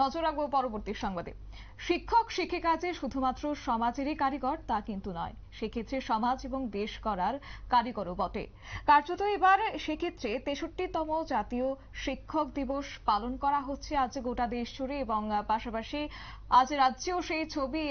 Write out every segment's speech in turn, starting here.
নজর রাখবো পরবর্তী সংবাদে। শিক্ষক শিক্ষিকা যে শুধুমাত্র সমাজেরই কারিগর তা কিন্তু নয়, সেক্ষেত্রে সমাজ এবং দেশ করার কারিগরও বটে। কার্যত এবার সেক্ষেত্রে 63তম জাতীয় শিক্ষক দিবস পালন করা হচ্ছে আজ গোটা দেশ জুড়ে, এবং পাশাপাশি আজ রাজ্যেও সেই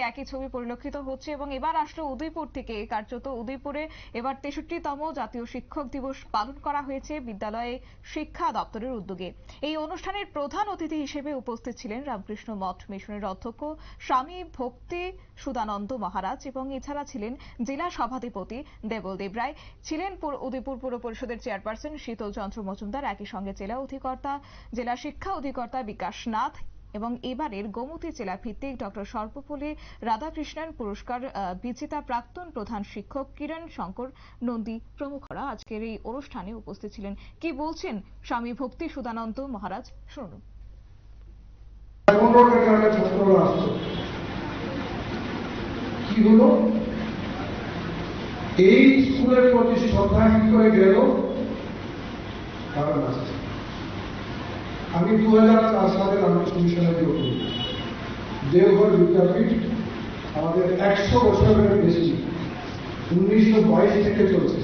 একই ছবি পরিলক্ষিত হচ্ছে। এবং এবার আসলো উদয়পুর থেকে, কার্যত উদয়পুরে এবার 63তম জাতীয় শিক্ষক দিবস পালন করা হয়েছে বিদ্যালয়ে শিক্ষা দপ্তরের উদ্যোগে। এই অনুষ্ঠানের প্রধান অতিথি হিসেবে উপস্থিত ছিলেন রামকৃষ্ণ মঠ মিশনের অধ্যক্ষ স্বামী ভক্তি সুদানন্দ মহারাজ, এবং এছাড়া ছিলেন জেলা সভাধিপতি দেবল দেব রায়, ছিলেন উদয়পুর পুর পরিষদের চেয়ারপারসন শীতল চন্দ্র মজুমদার, একই সঙ্গে জেলা শিক্ষা অধিকর্তা বিকাশ নাথ, এবং এবারের গোমতী জেলা ভিত্তিক ডক্টর সর্বপল্লী রাধাকৃষ্ণন পুরস্কার বিজেতা প্রাক্তন প্রধান শিক্ষক কিরণ শঙ্কর নন্দী প্রমুখরা আজকের এই অনুষ্ঠানে উপস্থিত ছিলেন। কি বলছেন স্বামী ভক্তি সুদানন্দ মহারাজ, শুনুন। কি হলো, এই স্কুলের প্রতি শ্রদ্ধাহীন করে গেল কারণ আছে। আমি 2004 সালে রামকৃষ্ণ মিশনের যোগ করি। দেওঘর বিদ্যাপীঠ আমাদের 100 বছরের বেশি, 1922 থেকে চলছে।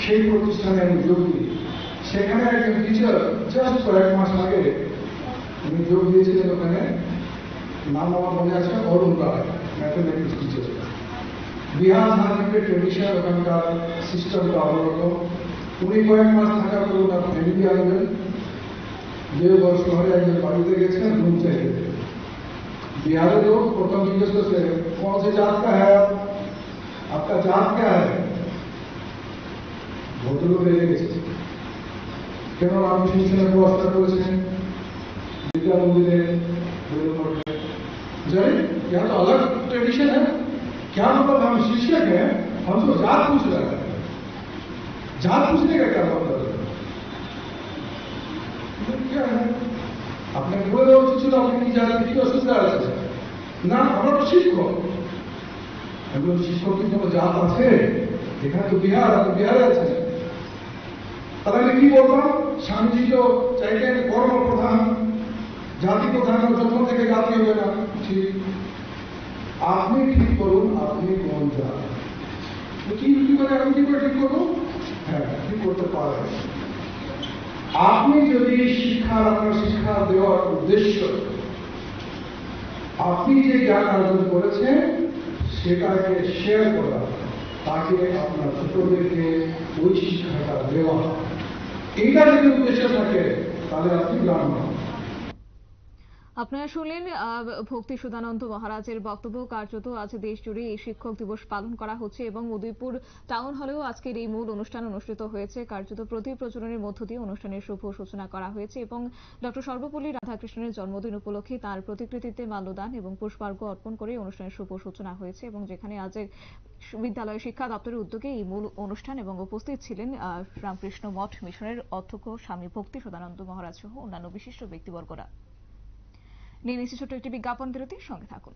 সেই প্রতিষ্ঠানে আমি যোগ দিই। সেখানে একজন টিচার জাস্ট কয়েক মাস আগে আমি যোগ দিয়েছিলেন। ওখানে নাম আমার মনে আছে, অরুণ রায়, ম্যাথমেটিক্স টিচার। বিহার ঝাড়খণ্ডের ট্রেডিশন, ওখানকার সিস্টেমটা অন্যরকম। উনি কয়েক মাস থাকার পর ওনার ফ্যামিলি আসবেন। देवघर शहर एक बाड़ीते गए रूम चाहिए। बिहारी लोग प्रथम जिज्ञेस करते कौन से जात का है, आपका जात क्या है? ভদ্রলোক রেগে গেছে, কেন রামকৃষ্ণ মিশনে পুরস্কার করেছেন विद्या मंदिर यहाँ तो अलग ट्रेडिशन है। क्या मतलब हम शिक्षक हैं, हम तो जात पूछ रहे हैं। जात पूछने का क्या मतलब है? क्या है आपने বলে দেওয়া উচিত ছিল আপনি কি জানেন, কি অসুবিধা আছে? না, আমরা তো শিক্ষক। একজন শিক্ষক কি কোনো জাত আছে? এখানে তো বিহার, আপনি বিহারে আছেন। তাহলে কি বলতাম, স্বামীজি তো চাইতেন কর্ম প্রধান, জাতি প্রধান, যখন থেকে জাতি হবে না। ঠিক, আপনি ঠিক করুন আপনি কোন জাত। কি করে আমি কি করে ঠিক করবো? হ্যাঁ, ঠিক করতে পারেন আপনি যদি শিক্ষার, আপনার শিক্ষা দেওয়ার উদ্দেশ্য আপনি যে জ্ঞান অর্জন করেছেন সেটাকে শেয়ার করা, তাকে আপনার ছোটদেরকে ওই শিক্ষাটা দেওয়া, এইটা যদি উদ্দেশ্য থাকে তাহলে আপনি ব্রাহ্মণ। আপনারা শুনলেন ভক্তি সুদানন্দ মহারাজের বক্তব্য। কার্যত আজ দেশ জুড়ে এই শিক্ষক দিবস পালন করা হচ্ছে, এবং উদয়পুর টাউন হলেও আজকের এই মূল অনুষ্ঠান অনুষ্ঠিত হয়েছে। কার্যত প্রদীপ প্রজ্বলনের মধ্য দিয়ে অনুষ্ঠানের শুভ সূচনা করা হয়েছে, এবং ডক্টর সর্বপল্লী রাধাকৃষ্ণনের জন্মদিন উপলক্ষে তার প্রতিকৃতিতে মাল্যদান এবং পুষ্পার্ঘ্য অর্পণ করে অনুষ্ঠানের শুভ সূচনা হয়েছে, এবং যেখানে আজ বিদ্যালয় শিক্ষা দপ্তরের উদ্যোগে এই মূল অনুষ্ঠান, এবং উপস্থিত ছিলেন রামকৃষ্ণ মঠ মিশনের অধ্যক্ষ স্বামী ভক্তি সুদানন্দ মহারাজ সহ অন্যান্য বিশিষ্ট ব্যক্তিবর্গরা। নিয়ে নিচ্ছি ছোট্ট একটি বিজ্ঞাপন বিরতি, সঙ্গে থাকুন।